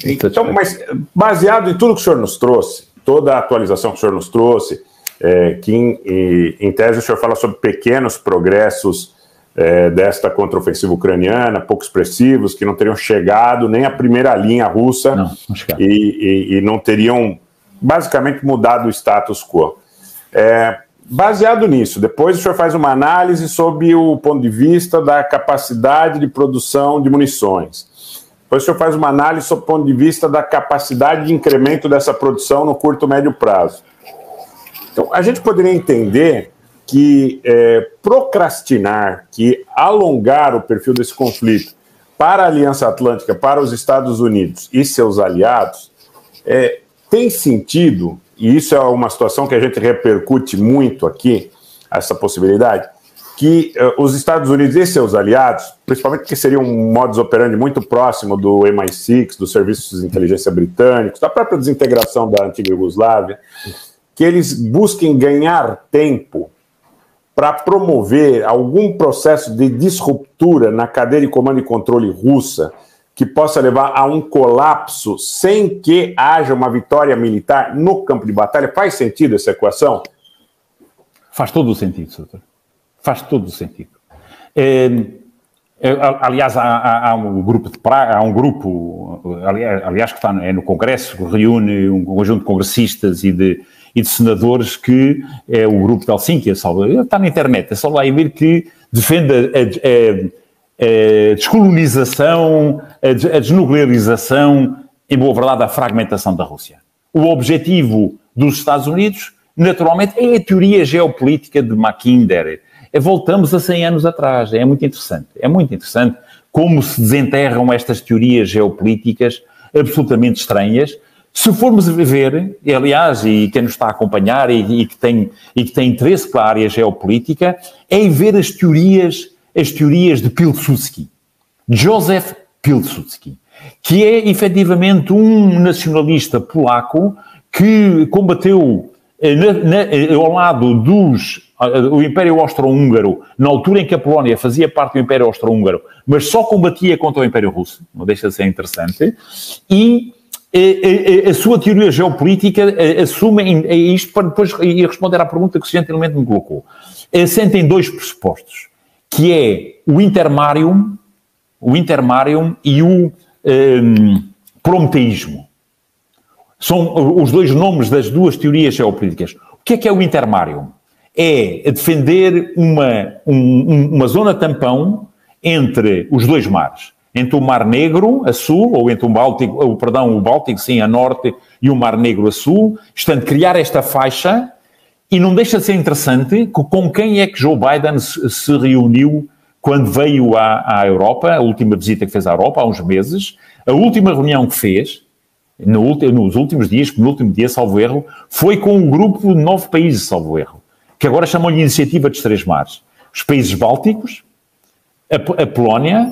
Então, mas baseado em tudo que o senhor nos trouxe, toda a atualização que o senhor nos trouxe, que em tese o senhor fala sobre pequenos progressos desta contraofensiva ucraniana, pouco expressivos, que não teriam chegado nem à primeira linha russa não e não teriam basicamente mudado o status quo. Baseado nisso, depois o senhor faz uma análise sob o ponto de vista da capacidade de produção de munições. Depois o senhor faz uma análise sob o ponto de vista da capacidade de incremento dessa produção no curto e médio prazo. Então, a gente poderia entender que procrastinar, que alongar o perfil desse conflito para a Aliança Atlântica, para os Estados Unidos e seus aliados, tem sentido, e isso é uma situação que a gente repercute muito aqui, essa possibilidade, que os Estados Unidos e seus aliados, principalmente que seria um modus operandi muito próximo do MI6, dos serviços de inteligência britânicos, da própria desintegração da antiga Iugoslávia, que eles busquem ganhar tempo para promover algum processo de disruptura na cadeia de comando e controle russa que possa levar a um colapso sem que haja uma vitória militar no campo de batalha? Faz sentido essa equação? Faz todo o sentido, doutor. Faz todo o sentido. Aliás, há um grupo de Praga, aliás, que está no Congresso, que reúne um conjunto de congressistas e de senadores, que é o grupo de Helsinki, está na internet, é só lá ir ver, que defende a descolonização, a desnuclearização, em boa verdade, a fragmentação da Rússia. O objetivo dos Estados Unidos, naturalmente, é a teoria geopolítica de Mackinder. Voltamos a 100 anos atrás. É muito interessante como se desenterram estas teorias geopolíticas absolutamente estranhas. Se formos ver, e aliás, e quem nos está a acompanhar e que tem interesse pela área geopolítica, é em ver as teorias de Pilsudski, Joseph Pilsudski, que é efetivamente um nacionalista polaco que combateu ao lado do Império Austro-Húngaro, na altura em que a Polónia fazia parte do Império Austro-Húngaro, mas só combatia contra o Império Russo, não deixa de ser interessante, e a sua teoria geopolítica assume isto para depois responder à pergunta que gentilmente me colocou. Assentem dois pressupostos, que é o intermarium e o prometeísmo. São os dois nomes das duas teorias geopolíticas. O que é o intermarium? É defender uma zona tampão entre os dois mares. Entre o Mar Negro, a sul, ou entre o Báltico, sim, a norte, e o Mar Negro, a sul. Portanto, criar esta faixa, e não deixa de ser interessante com quem é que Joe Biden se reuniu quando veio à Europa, a última visita que fez à Europa, há uns meses. A última reunião que fez, nos últimos dias, no último dia, salvo erro, foi com um grupo de 9 países, salvo erro, que agora chamam-lhe Iniciativa dos Três Mares. Os países bálticos, a Polónia,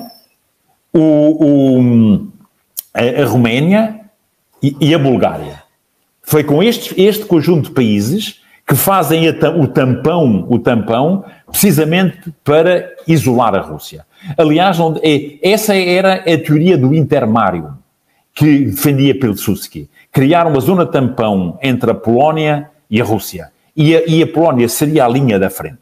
a Roménia e a Bulgária. Foi com este conjunto de países que fazem o tampão precisamente para isolar a Rússia. Aliás, essa era a teoria do intermarium que defendia Pilsudski. Criar uma zona tampão entre a Polónia e a Rússia. E a Polónia seria a linha da frente.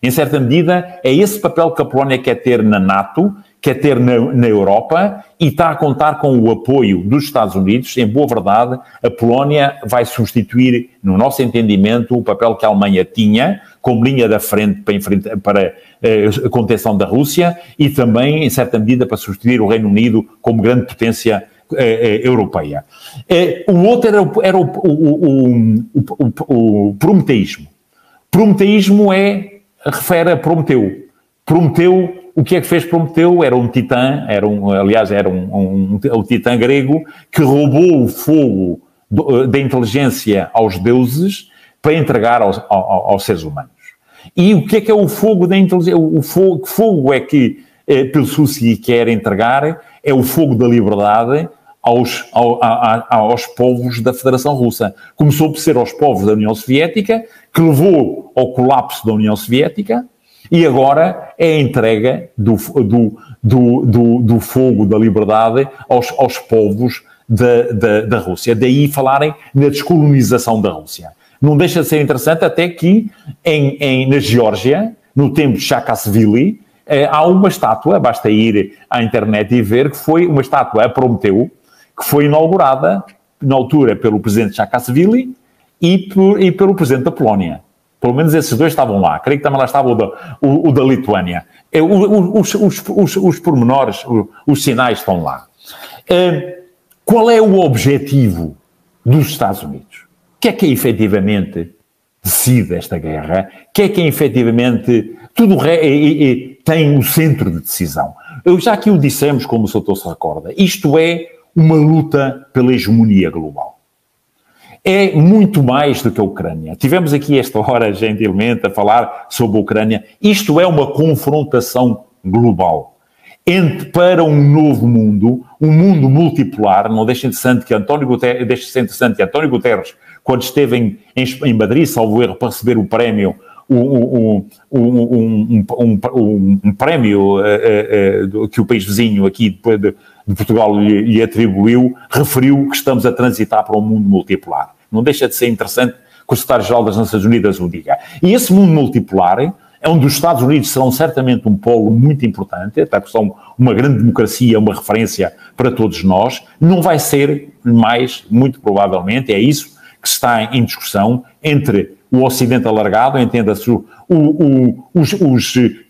Em certa medida, é esse papel que a Polónia quer ter na NATO, quer ter na Europa, e está a contar com o apoio dos Estados Unidos. Em boa verdade, a Polónia vai substituir, no nosso entendimento, o papel que a Alemanha tinha como linha da frente para a contenção da Rússia, e também, em certa medida, para substituir o Reino Unido como grande potência europeia. O outro era o prometeísmo. Prometeísmo refere a Prometeu. Prometeu, o que é que fez Prometeu? Era um titã, era um titã grego que roubou o fogo da inteligência aos deuses para entregar aos seres humanos. E o que é o fogo da inteligência? O fogo é que Pilsudski quer entregar, é o fogo da liberdade aos povos da Federação Russa. Começou por ser aos povos da União Soviética, que levou ao colapso da União Soviética, e agora é a entrega do fogo da liberdade aos povos da Rússia. Daí falarem na descolonização da Rússia. Não deixa de ser interessante até que na Geórgia, no tempo de Saakashvili, há uma estátua, basta ir à internet e ver, que foi uma estátua a Prometeu, que foi inaugurada na altura pelo presidente Saakashvili e pelo presidente da Polónia. Pelo menos esses dois estavam lá. Creio que também lá estava o da Lituânia. Os pormenores, os sinais estão lá. Qual é o objetivo dos Estados Unidos? O que é efetivamente decide esta guerra? O que é efetivamente tem o centro de decisão? Já aqui o dissemos, como o Soutor se recorda, isto é uma luta pela hegemonia global. É muito mais do que a Ucrânia. Tivemos aqui esta hora, gentilmente, a falar sobre a Ucrânia. Isto é uma confrontação global. Para um novo mundo, um mundo multipolar. Não deixa interessante que António Guterres, quando esteve em Madrid, salvo erro, para receber o prémio, um prémio que o país vizinho aqui depois de Portugal lhe atribuiu, referiu que estamos a transitar para um mundo multipolar. Não deixa de ser interessante que o secretário-geral das Nações Unidas o diga. E esse mundo multipolar é onde os Estados Unidos serão certamente um polo muito importante, até porque são uma grande democracia, uma referência para todos nós. Não vai ser mais, muito provavelmente, é isso que está em discussão entre o Ocidente alargado, entenda-se os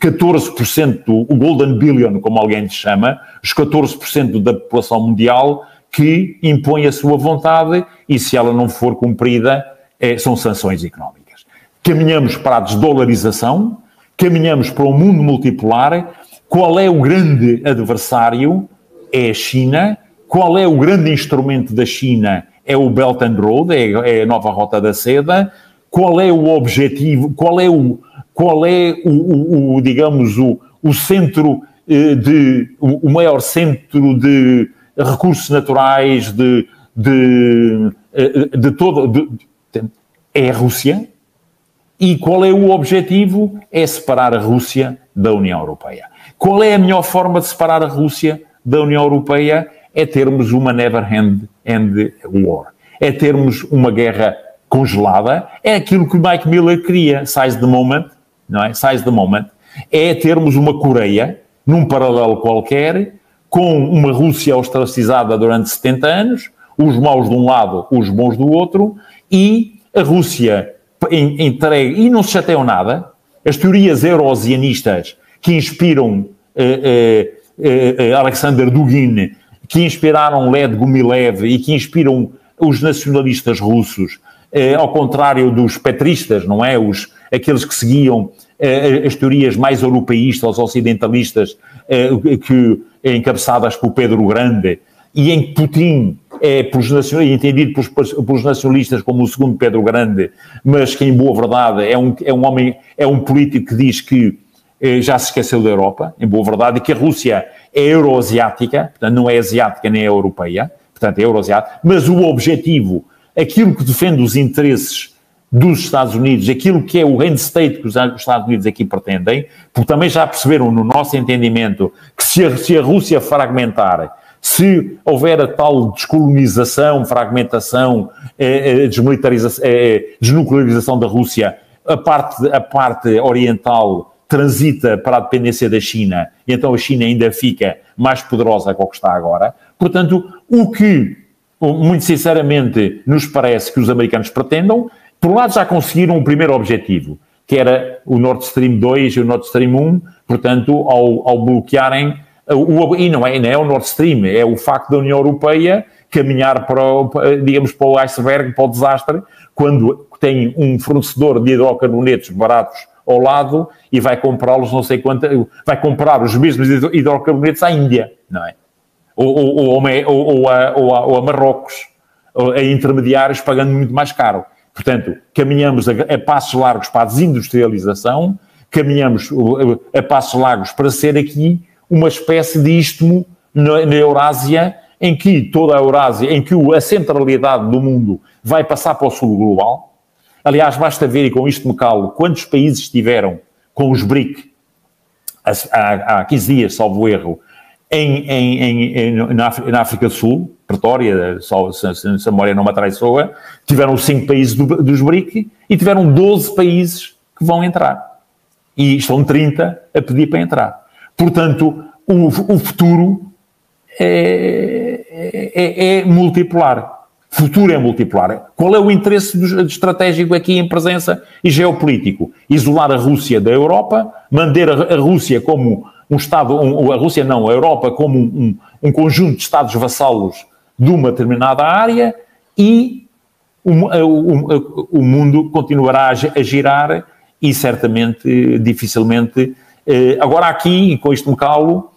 14%, o Golden Billion, como alguém lhe chama, os 14% da população mundial que impõe a sua vontade e, se ela não for cumprida, são sanções económicas. Caminhamos para a desdolarização, caminhamos para um mundo multipolar. Qual é o grande adversário? É a China. Qual é o grande instrumento da China? É o Belt and Road, é a nova Rota da Seda. Qual é o objetivo? Qual é digamos, o centro o maior centro de recursos naturais é a Rússia? E qual é o objetivo? É separar a Rússia da União Europeia. Qual é a melhor forma de separar a Rússia da União Europeia? É termos uma never-end war. É termos uma guerra congelada. É aquilo que o Mike Miller queria. Size the moment, não é? Size the moment. É termos uma Coreia, num paralelo qualquer, com uma Rússia ostracizada durante 70 anos, os maus de um lado, os bons do outro, e a Rússia entregue, e não se chateiam nada, as teorias eurasianistas que inspiram Alexander Dugin, que inspiraram Led Gumilev e que inspiram os nacionalistas russos, ao contrário dos petristas, não é? Aqueles que seguiam as teorias mais europeístas, ocidentalistas, encabeçadas por Pedro o Grande, e em que Putin é entendido pelos nacionalistas como o segundo Pedro Grande, mas que em boa verdade é um político que diz que já se esqueceu da Europa, em boa verdade, e que a Rússia é euroasiática, portanto não é asiática nem é europeia, portanto é euroasiática, mas o objetivo, aquilo que defende os interesses dos Estados Unidos, aquilo que é o end state que os Estados Unidos aqui pretendem, porque também já perceberam no nosso entendimento que se a Rússia fragmentar, se houver a tal descolonização, fragmentação, desmilitarização, desnuclearização da Rússia, a parte oriental transita para a dependência da China, e então a China ainda fica mais poderosa que o que está agora. Portanto, o que, muito sinceramente, nos parece que os americanos pretendam, por um lado já conseguiram o primeiro objetivo, que era o Nord Stream 2 e o Nord Stream 1, portanto, ao bloquearem, e não é o Nord Stream, é o facto da União Europeia caminhar para o iceberg, para o desastre, quando tem um fornecedor de hidrocarbonetos baratos ao lado e vai comprá-los, não sei quanto, vai comprar os mesmos hidrocarbonetos à Índia, não é? Ou a Marrocos, a intermediários, pagando muito mais caro. Portanto, caminhamos a passos largos para a desindustrialização, caminhamos a passos largos para ser aqui uma espécie de istmo na Eurásia, em que toda a Eurásia, em que a centralidade do mundo vai passar para o sul global. Aliás, basta ver, e com isto me calo, quantos países estiveram com os BRIC há 15 dias, salvo erro, na África do Sul, Pretória, só se a memória não me atraiçoa, tiveram os 5 países dos BRIC e tiveram 12 países que vão entrar. E estão 30 a pedir para entrar. Portanto, o futuro é multipolar. Futuro é multipolar. Qual é o interesse estratégico aqui em presença e geopolítico? Isolar a Rússia da Europa, manter a Rússia como um Estado, a Rússia não, a Europa como um conjunto de Estados vassalos de uma determinada área e o mundo continuará a girar e certamente, dificilmente. Agora aqui, e com isto me calo,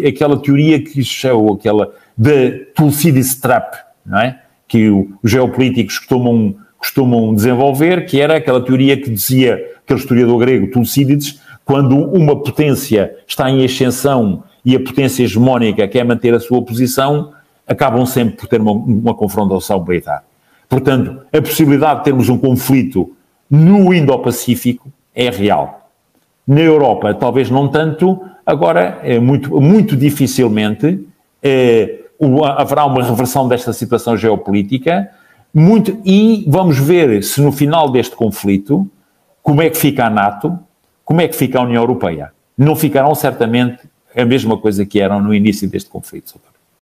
aquela teoria que chamou, aquela de Thucydides Trap, não é? Que os geopolíticos costumam desenvolver, que era aquela teoria que dizia, aquele historiador grego, Thucydides, quando uma potência está em ascensão e a potência hegemónica quer manter a sua posição, acabam sempre por ter uma confrontação militar. Portanto, a possibilidade de termos um conflito no Indo-Pacífico é real. Na Europa, talvez não tanto, agora, muito dificilmente, haverá uma reversão desta situação geopolítica, e vamos ver se no final deste conflito, como é que fica a NATO, como é que fica a União Europeia. Não ficarão certamente a mesma coisa que eram no início deste conflito.